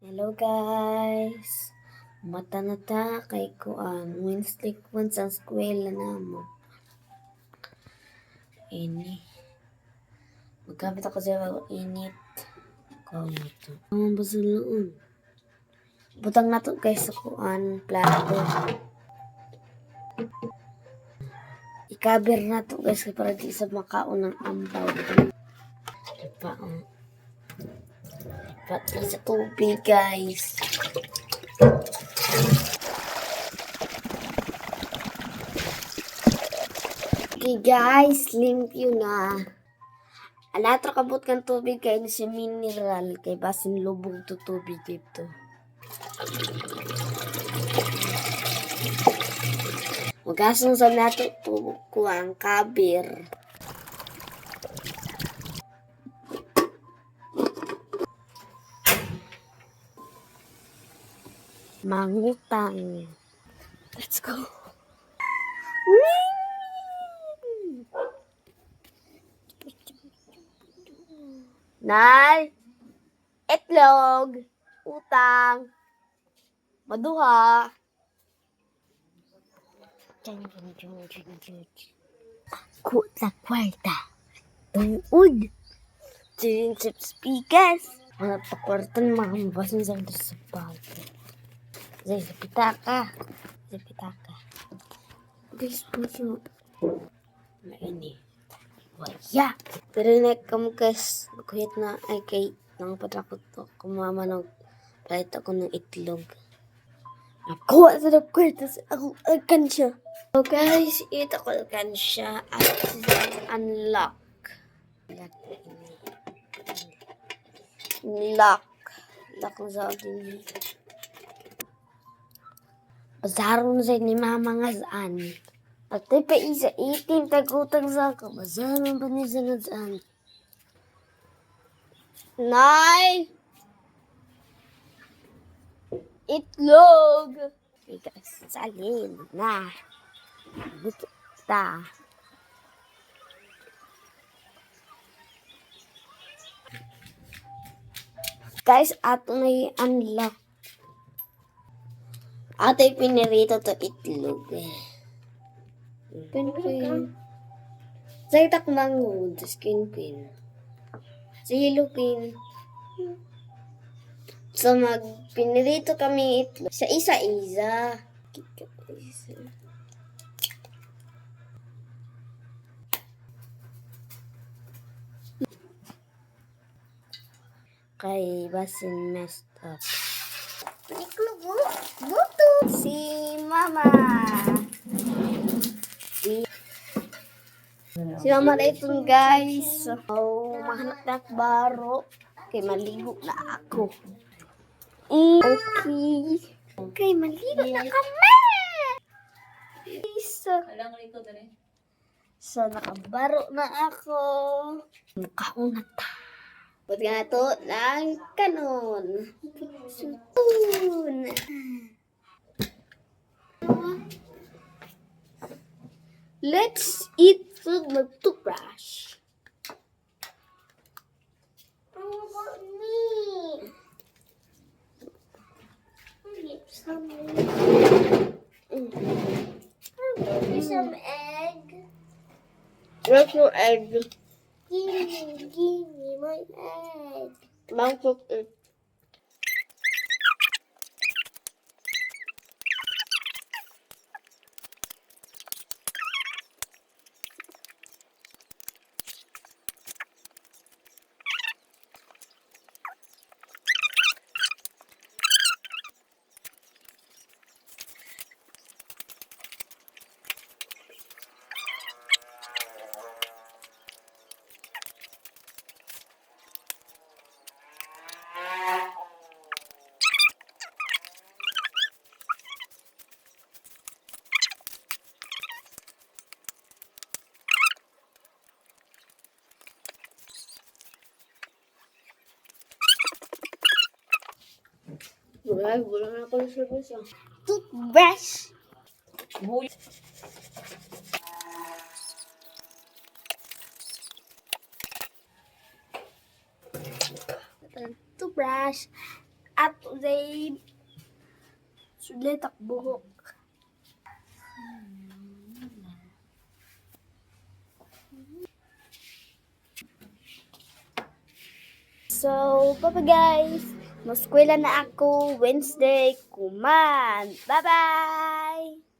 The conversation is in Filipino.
Hello guys! Mata na ta kay kuan. Wednesday kwan sa eskwela namo. Ini. Magkabit ako sa init. Kuan ito. Ang basuluon. Butang na to guys sa kuan plato. Ikabir na to guys para di sa makaon ng ambaw. Pati sa tubig guys. Okay guys, limpyo na. Alatra kabot kang tubig kay ni si mineral kay basin lubog to tubig dito. Magasong sa nato ko ang kabir. Mangutang. Let's go. Nay, itlog, utang, maduha. Ku sa kwarta. Tuod. Chinsip speakers. Mga pakwartan mga mabasin sa pato. Zay, sa pitaka. Sa pitaka. Guys, puso. Maini. Waya. Pero nagkamukas. Kuyat na ay kay nang patrakot to. Kumama ng palit ako ng itlog. Nakuha sa nagkwarta sa ako agkan siya. So guys, ito ko agkan siya at unlock. Lock. Lock na sa atin. Bazaron sa ni mama nga saan. At ay pa isa 18 tagutang sa ako. Bazaron ba niya sa saan? Nay! Itlog! Okay guys, salin na. Buto ta. Guys, ato na i-unlock. Ato pinirito to itlog. Pin. Sa itak mango, sa skin pin. Sa yellow pin. So, pinirito kami itlog. Sa isa-isa. Kay basin messed up. Itlog mo? Buto! Si Mama. Si Mama na itong guys. So, mahanap na baro. Kay maligo na ako. Okay. Okay, maligo na kami! So, nakabaro na ako. Nakaunat ta. Ba't nga ito ng kanon? Spoon. Let's eat food with toothbrush. How about me? Some some egg. Where's your egg? Give me my egg. Mom cooked it. Wala na ako ng service. Toothbrush. Toothbrush. At today, sulit takbuhok. So, bye guys. Maskwela na ako Wednesday. Kuman. Bye-bye!